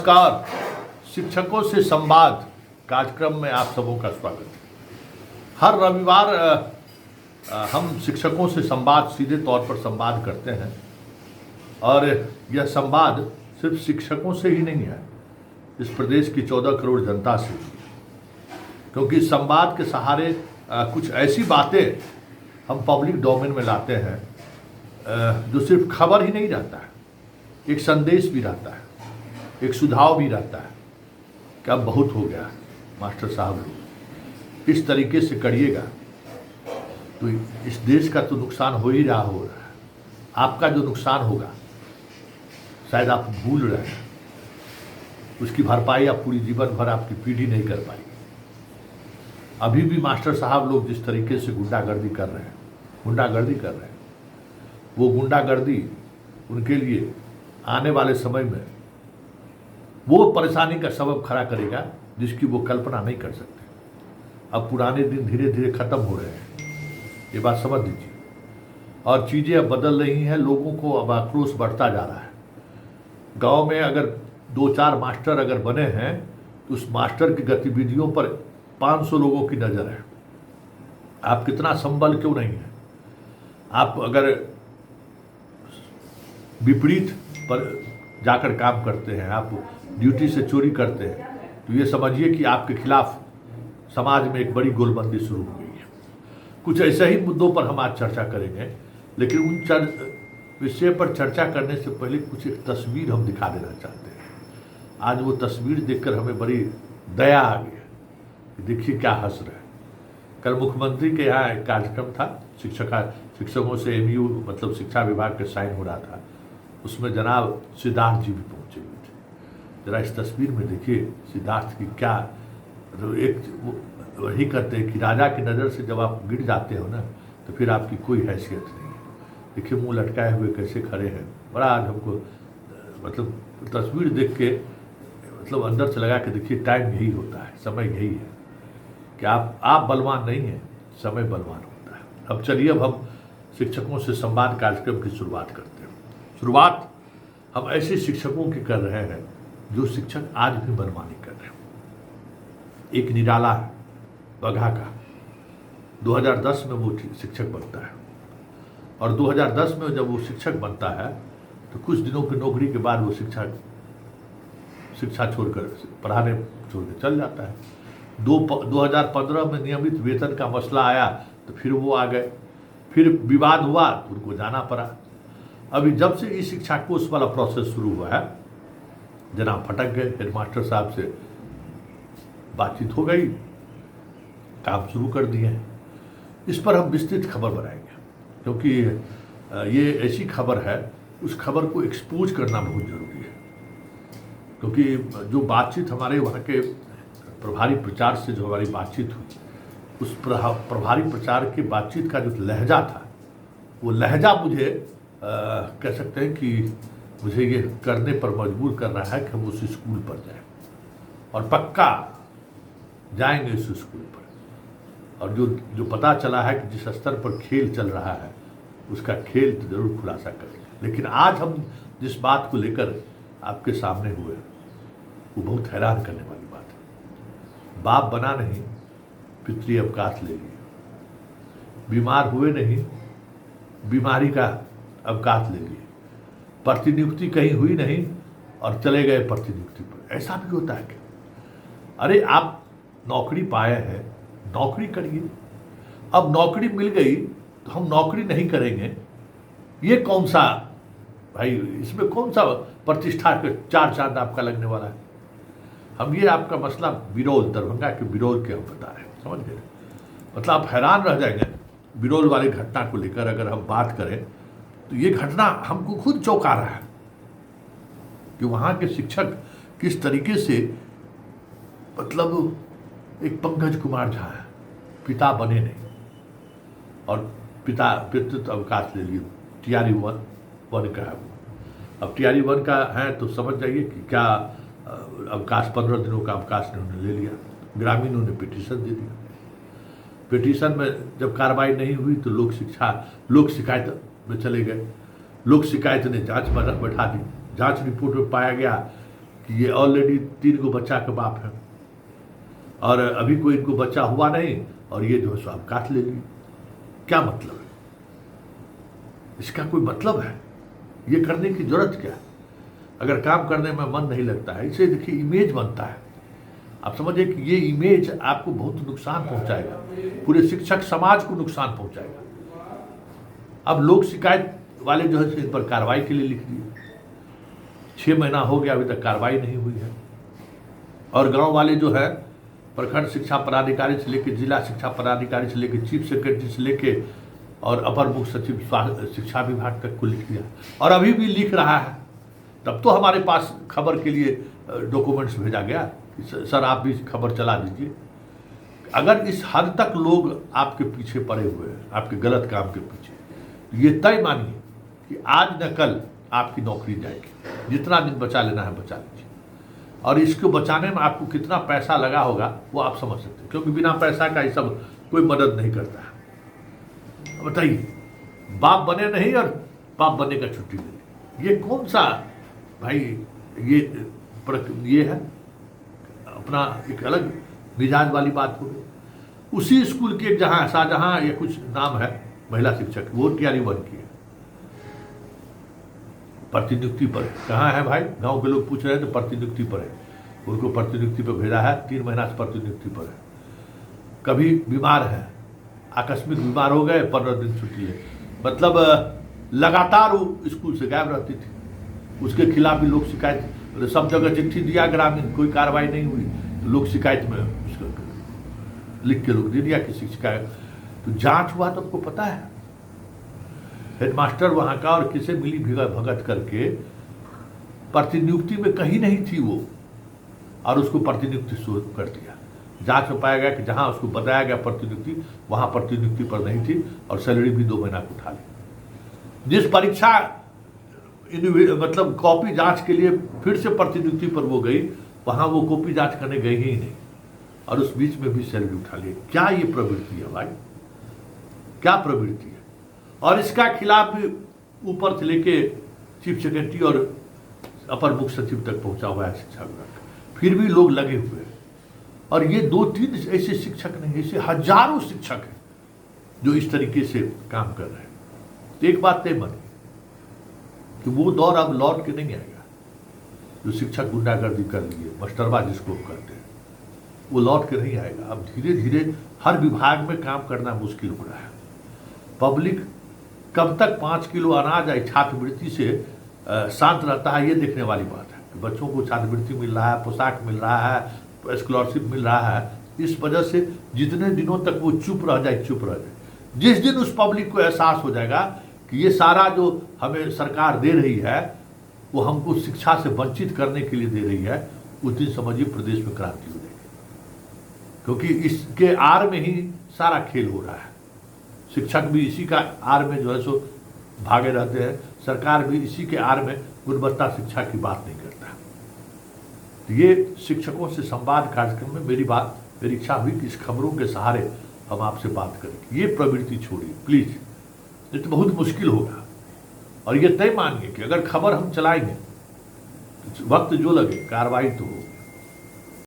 नमस्कार। शिक्षकों से संवाद कार्यक्रम में आप सबों का स्वागत है। हर रविवार हम शिक्षकों से संवाद सीधे तौर पर संवाद करते हैं और यह संवाद सिर्फ शिक्षकों से ही नहीं है, इस प्रदेश की 14 करोड़ जनता से, क्योंकि संवाद के सहारे कुछ ऐसी बातें हम पब्लिक डोमेन में लाते हैं जो सिर्फ खबर ही नहीं रहता है, एक संदेश भी रहता है, एक सुझाव भी रहता है कि अब बहुत हो गया मास्टर साहब, लोग इस तरीके से करिएगा तो इस देश का तो नुकसान हो रहा है। आपका जो नुकसान होगा शायद आप भूल रहे हैं, उसकी भरपाई आप पूरी जीवन भर आपकी पीढ़ी नहीं कर पाएगी। अभी भी मास्टर साहब लोग जिस तरीके से गुंडागर्दी कर रहे हैं, वो गुंडागर्दी उनके लिए आने वाले समय में वो परेशानी का सबब खड़ा करेगा जिसकी वो कल्पना नहीं कर सकते। अब पुराने दिन धीरे धीरे खत्म हो रहे हैं, ये बात समझ लीजिए, और चीज़ें अब बदल रही हैं। लोगों को अब आक्रोश बढ़ता जा रहा है। गांव में अगर 2-4 मास्टर अगर बने हैं तो उस मास्टर की गतिविधियों पर 500 लोगों की नज़र है। आप कितना संबल क्यों नहीं है, आप अगर विपरीत पर जाकर काम करते हैं, आप ड्यूटी से चोरी करते हैं, तो ये समझिए कि आपके खिलाफ समाज में एक बड़ी गोलबंदी शुरू हो गई है। कुछ ऐसे ही मुद्दों पर हम आज चर्चा करेंगे, लेकिन उन विषय पर चर्चा करने से पहले कुछ एक तस्वीर हम दिखा देना चाहते हैं। आज वो तस्वीर देखकर हमें बड़ी दया आ गई कि देखिए क्या हंस रहे हैं। कल मुख्यमंत्री के यहाँ एक कार्यक्रम था, शिक्षकों से MU मतलब शिक्षा विभाग के साइन हो रहा था, उसमें जनाब सिद्धार्थ जी भी पहुँचे हुए थे। जरा इस तस्वीर में देखिए सिद्धार्थ की क्या, तो एक वही कहते हैं कि राजा की नज़र से जब आप गिर जाते हो ना तो फिर आपकी कोई हैसियत नहीं है। देखिए मुंह लटकाए हुए कैसे खड़े हैं। बड़ा आज हमको मतलब तस्वीर देख के मतलब अंदर से लगा कि देखिए टाइम यही होता है, समय यही है कि आप बलवान नहीं हैं, समय बलवान होता है। अब चलिए अब हम शिक्षकों से संवाद कार्यक्रम की शुरुआत करते हैं। शुरुआत हम ऐसे शिक्षकों की कर रहे हैं जो शिक्षक आज भी मनमानी कर रहे हैं। एक निराला है बगहा का, 2010 में वो शिक्षक बनता है, और 2010 में जब वो शिक्षक बनता है तो कुछ दिनों की नौकरी के बाद वो शिक्षा छोड़कर पढ़ाने छोड़कर चल जाता है। 2015 में नियमित वेतन का मसला आया तो फिर वो आ गए, फिर विवाद हुआ तो उनको जाना पड़ा। अभी जब से ई शिक्षा कोर्स वाला प्रोसेस शुरू हुआ है, जनाब फटक गए। हेडमास्टर साहब से बातचीत हो गई, काम शुरू कर दिए। इस पर हम विस्तृत खबर बनाएंगे, क्योंकि ये ऐसी खबर है, उस खबर को एक्सपोज करना बहुत ज़रूरी है। क्योंकि जो बातचीत हमारे वहाँ के प्रभारी प्रचार से जो हमारी बातचीत हुई, उस प्रभारी प्रचार की बातचीत का जो लहजा था, वो लहजा मुझे कह सकते हैं कि मुझे ये करने पर मजबूर कर रहा है कि हम उस स्कूल पर जाएं, और पक्का जाएंगे उस स्कूल पर। और जो पता चला है कि जिस स्तर पर खेल चल रहा है, उसका खेल तो जरूर खुलासा करेंगे। लेकिन आज हम जिस बात को लेकर आपके सामने हुए, वो बहुत हैरान करने वाली बात है। बाप बना नहीं, पितृ अवकाश ले लिए, बीमार हुए नहीं, बीमारी का अवकाश ले लिए, प्रतिनियुक्ति कहीं हुई नहीं और चले गए प्रतिनियुक्ति पर। ऐसा भी होता है क्या? अरे आप नौकरी पाए हैं, नौकरी करिए। अब नौकरी मिल गई तो हम नौकरी नहीं करेंगे, ये कौन सा भाई, इसमें कौन सा प्रतिष्ठा के 4 चांद आपका लगने वाला है? हम ये आपका मसला बिरौल, दरभंगा के बिरौल के हम बता रहे हैं, समझ गए? मतलब आप हैरान रह जाएंगे बिरौल वाली घटना को लेकर। अगर हम बात करें तो ये घटना हमको खुद चौंका रहा है कि वहाँ के शिक्षक किस तरीके से, मतलब एक पंकज कुमार झा है, पिता बने नहीं और पितृत्व अवकाश ले लिए, TRE 1 का है वो। अब TRE 1 का है तो समझ जाइए कि क्या अवकाश, 15 दिनों का अवकाश उन्होंने ले लिया। ग्रामीणों ने पिटीशन दे दिया। पिटीशन में जब कार्रवाई नहीं हुई तो लोक शिकायत में चले गए। लोक शिकायत ने जांच बैठा दी। जांच रिपोर्ट में पाया गया कि ये ऑलरेडी 3 गो बच्चा के बाप हैं और अभी कोई इनको बच्चा हुआ नहीं और ये जो है सो आप काट ले लिए। क्या मतलब है इसका? कोई मतलब है? ये करने की जरूरत क्या है? अगर काम करने में मन नहीं लगता है, इसे देखिए इमेज बनता है। आप समझिए कि ये इमेज आपको बहुत नुकसान पहुंचाएगा, पूरे शिक्षक समाज को नुकसान पहुंचाएगा। अब लोक शिकायत वाले जो है इन पर कार्रवाई के लिए लिख दिए, 6 महीना हो गया अभी तक कार्रवाई नहीं हुई है। और गांव वाले जो है प्रखंड शिक्षा पदाधिकारी से लेकर जिला शिक्षा पदाधिकारी से लेकर चीफ सेक्रेटरी से लेकर और अपर मुख्य सचिव शिक्षा विभाग तक को लिख दिया और अभी भी लिख रहा है। तब तो हमारे पास खबर के लिए डॉक्यूमेंट्स भेजा गया कि सर आप भी खबर चला दीजिए। अगर इस हद तक लोग आपके पीछे पड़े हुए हैं, आपके गलत काम के पीछे, तो ये तय मानिए कि आज न कल आपकी नौकरी जाएगी। जितना दिन बचा लेना है बचा लीजिए। और इसको बचाने में आपको कितना पैसा लगा होगा वो आप समझ सकते हैं, क्योंकि बिना पैसा का ये सब कोई मदद नहीं करता है। बताइए, बाप बने नहीं और बाप बनने का छुट्टी ले ली, ये कौन सा भाई? ये है अपना एक अलग मिजाज वाली बात हो गई। उसी स्कूल के जहाँ शाहजहाँ या कुछ नाम है महिला शिक्षक, वो तैयारी बन की है, प्रतिनियुक्ति पर है। कहाँ है भाई? गांव के लोग पूछ रहे हैं तो प्रतिनियुक्ति पर है, उनको प्रतिनियुक्ति पर भेजा है, 3 महीना से प्रतिनियुक्ति पर है। कभी बीमार है, आकस्मिक बीमार हो गए, 15 दिन छुट्टी है, मतलब लगातार वो स्कूल से गायब रहती थी। उसके खिलाफ भी लोग शिकायत, सब जगह चिट्ठी दिया ग्रामीण, कोई कार्रवाई नहीं हुई, तो लोग शिकायत में उसको लिख के लोग दे दिया कि शिकायत। तो जांच हुआ तो आपको पता है, हेडमास्टर वहाँ का और किसे मिली भगत करके प्रतिनियुक्ति में कहीं नहीं थी वो, और उसको प्रतिनियुक्ति शुरू कर दिया। जांच में पाया गया कि जहाँ उसको बताया गया प्रतिनियुक्ति, वहाँ प्रतिनियुक्ति पर नहीं थी और सैलरी भी 2 महीना को उठा ली। जिस परीक्षा मतलब कॉपी जांच के लिए फिर से प्रतिनियुक्ति पर वो गई, वहाँ वो कॉपी जांच करने गई ही नहीं और उस बीच में भी सैलरी उठा ली। क्या ये प्रवृत्ति है भाई? क्या प्रवृत्ति है? और इसका खिलाफ भी ऊपर से लेके चीफ सेक्रेटरी और अपर मुख्य सचिव तक पहुंचा हुआ है शिक्षा विभाग, फिर भी लोग लगे हुए हैं। और ये 2-3 ऐसे शिक्षक नहीं, ऐसे हजारों शिक्षक हैं जो इस तरीके से काम कर रहे हैं। तो एक बात तय बनी कि वो दौर अब लौट के नहीं आएगा। जो शिक्षक गुंडागर्दी कर लिए, मास्टरबा जिसको करते हैं, वो लौट के नहीं आएगा। अब धीरे धीरे हर विभाग में काम करना मुश्किल हो रहा है। पब्लिक कब तक 5 किलो अनाज या छात्रवृत्ति से शांत रहता है, ये देखने वाली बात है कि बच्चों को छात्रवृत्ति मिल रहा है, पोशाक मिल रहा है, स्कॉलरशिप मिल रहा है। इस वजह से जितने दिनों तक वो चुप रह जाए, चुप रह जाए। जिस दिन उस पब्लिक को एहसास हो जाएगा कि ये सारा जो हमें सरकार दे रही है वो हमको शिक्षा से वंचित करने के लिए दे रही है, उस दिन समझिए प्रदेश में क्रांति हो जाएगी। क्योंकि इसके आड़ में ही सारा खेल हो रहा है। शिक्षक भी इसी का आड़ में जो है सो भागे रहते हैं, सरकार भी इसी के आड़ में गुणवत्ता शिक्षा की बात नहीं करता। तो ये शिक्षकों से संवाद कार्यक्रम में मेरी इच्छा हुई कि इस खबरों के सहारे हम आपसे बात करें। ये प्रवृत्ति छोड़िए प्लीज, ये तो बहुत मुश्किल होगा। और ये तय मानिए कि अगर खबर हम चलाएंगे तो वक्त जो लगे कार्रवाई तो हो।